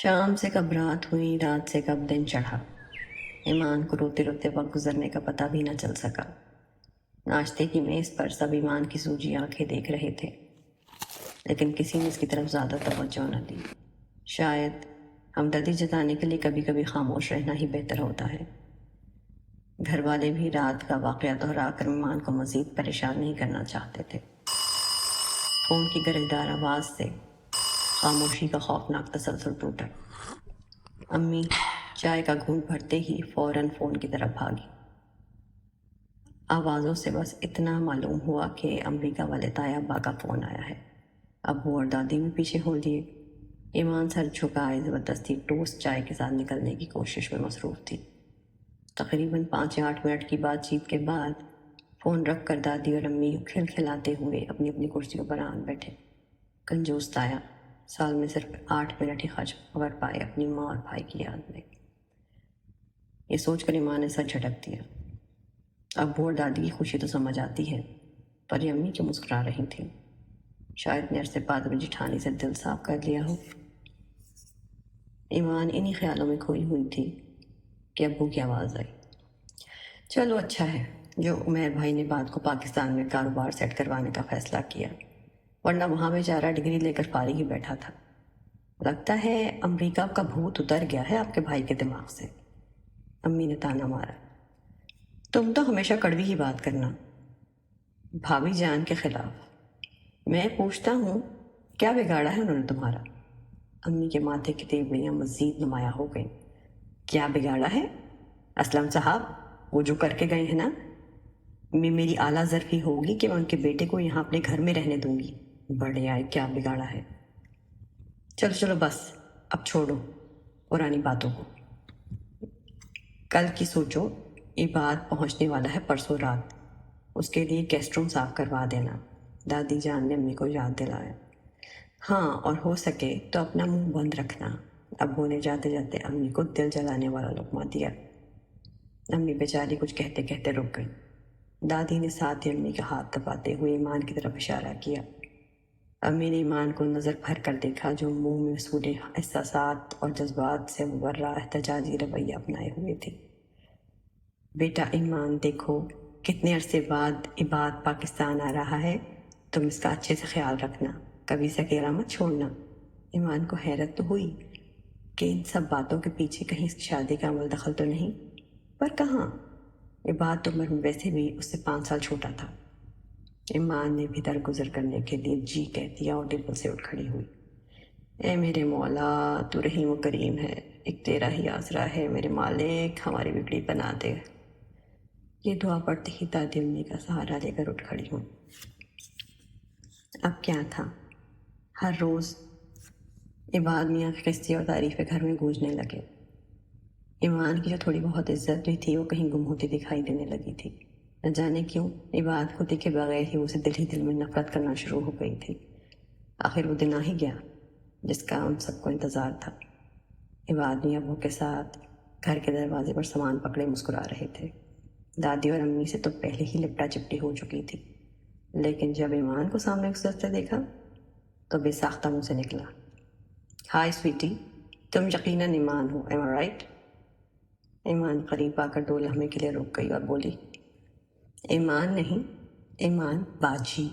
شام سے کب رات ہوئی، رات سے کب دن چڑھا، ایمان کو روتے روتے وقت گزرنے کا پتہ بھی نہ چل سکا۔ ناشتے کی میز پر سب ایمان کی سوجی آنکھیں دیکھ رہے تھے، لیکن کسی نے اس کی طرف زیادہ توجہ نہ دی۔ شاید ہمدردی جتانے کے لیے کبھی کبھی خاموش رہنا ہی بہتر ہوتا ہے۔ گھر والے بھی رات کا واقعہ دہرا کر ایمان کو مزید پریشان نہیں کرنا چاہتے تھے۔ فون کی گرجدار آواز سے خاموشی کا خوفناک تسلسل ٹوٹا۔ امی چائے کا گھونٹ بھرتے ہی فوراً فون کی طرف بھاگی۔ آوازوں سے بس اتنا معلوم ہوا کہ امریکہ والے تایا ابا کا فون آیا ہے۔ ابو اور دادی بھی پیچھے ہو لیے۔ ایمان سر جھکائے زبردستی ٹوسٹ چائے کے ساتھ نکلنے کی کوشش میں مصروف تھی۔ تقریباً 5 یا 8 منٹ کی بات چیت کے بعد فون رکھ کر دادی اور امی کھلکھلاتے ہوئے اپنی اپنی کرسیوں پر آن بیٹھے۔ کنجوس تایا سال میں صرف 8 منٹ ہی خرچ کر پائے اپنی ماں اور بھائی کی یاد میں۔ یہ سوچ کر ایمان نے سر جھٹک دیا۔ ابو اور دادی کی خوشی تو سمجھ آتی ہے، پر یہ امی کیوں مسکرا رہی تھیں؟ شاید نے عرصے بعد اپنی جٹھانی سے دل صاف کر لیا ہو۔ ایمان انہی خیالوں میں کھوئی ہوئی تھی کہ ابو کی آواز آئی۔ چلو اچھا ہے جو عمیر بھائی نے بات کو پاکستان میں کاروبار سیٹ کروانے کا فیصلہ کیا، ورنہ وہاں بیچارہ ڈگری لے کر فارغ ہی بیٹھا تھا۔ لگتا ہے امریکہ کا بھوت اتر گیا ہے آپ کے بھائی کے دماغ سے، امی نے تانا مارا۔ تم تو ہمیشہ کڑوی ہی بات کرنا، بھابھی جان کے خلاف۔ میں پوچھتا ہوں کیا بگاڑا ہے انہوں نے تمہارا؟ امی کے ماتھے کی تیوریاں مزید نمایاں ہو گئیں۔ کیا بگاڑا ہے؟ اسلم صاحب وہ جو کر کے گئے ہیں نا، میری اعلیٰ ظرفی ہوگی کہ میں ان کے بیٹے کو یہاں اپنے گھر میں رہنے دوں گی۔ بڑے آئے کیا بگاڑا ہے؟ چلو چلو بس اب چھوڑو پرانی باتوں کو، کل کی سوچو۔ یہ بات پہنچنے والا ہے پرسوں رات، اس کے لیے گیسٹ روم صاف کروا دینا، دادی جان نے امی کو یاد دلایا۔ ہاں اور ہو سکے تو اپنا منہ بند رکھنا، ابو نے جاتے جاتے امی کو دل جلانے والا لقمہ دیا۔ امی بیچاری کچھ کہتے کہتے رک گئی۔ دادی نے ساتھ ہی امی کا ہاتھ دباتے ہوئے ایمان کی طرف اشارہ کیا۔ امی نے ایمان کو نظر بھر کر دیکھا جو منہ میں سوڈے احساسات اور جذبات سے مبرہ احتجاجی رویہ اپنائے ہوئے تھی۔ بیٹا ایمان دیکھو، کتنے عرصے بعد عباد پاکستان آ رہا ہے، تم اس کا اچھے سے خیال رکھنا، کبھی سے اکیلا مت چھوڑنا۔ ایمان کو حیرت تو ہوئی کہ ان سب باتوں کے پیچھے کہیں اس کی شادی کا عمل دخل تو نہیں، پر کہاں، عباد تو عمر میں ویسے بھی اس سے 5 سال چھوٹا تھا۔ ایمان نے بھی درگزر کرنے کے لیے جی کہہ دیا اور ٹیبل سے اٹھ کھڑی ہوئی۔ اے میرے مولا تو رحیم و کریم ہے، ایک تیرا ہی آسرا ہے میرے مالک، ہماری بگڑی بنا دے۔ یہ دعا پڑھتے ہی دادی امی کا سہارا لے کر اٹھ کھڑی ہوں۔ اب کیا تھا، ہر روز عباد میاں کی قصے اور تعریفیں گھر میں گونجنے لگے۔ ایمان کی جو تھوڑی بہت عزت بھی تھی وہ کہیں گم ہوتی دکھائی دینے لگی تھی۔ نہ جانے کیوں عباد کو دیکھے بغیر ہی اسے دل میں نفرت کرنا شروع ہو گئی تھی۔ آخر وہ دن آ ہی گیا جس کا ہم سب کو انتظار تھا۔ عباد میاں ابو کے ساتھ گھر کے دروازے پر سامان پکڑے مسکرا رہے تھے۔ دادی اور امی سے تو پہلے ہی لپٹا چپٹی ہو چکی تھی، لیکن جب ایمان کو سامنے سے دیکھا تو بے ساختہ منہ سے نکلا، ہائی سویٹی، تم یقیناً ایمان ہو، ایم آئی رائٹ؟ ایمان قریب آ کر 2 لمحے کے لیے رک گئی اور بولی، ایمان نہیں، ایمان باجی۔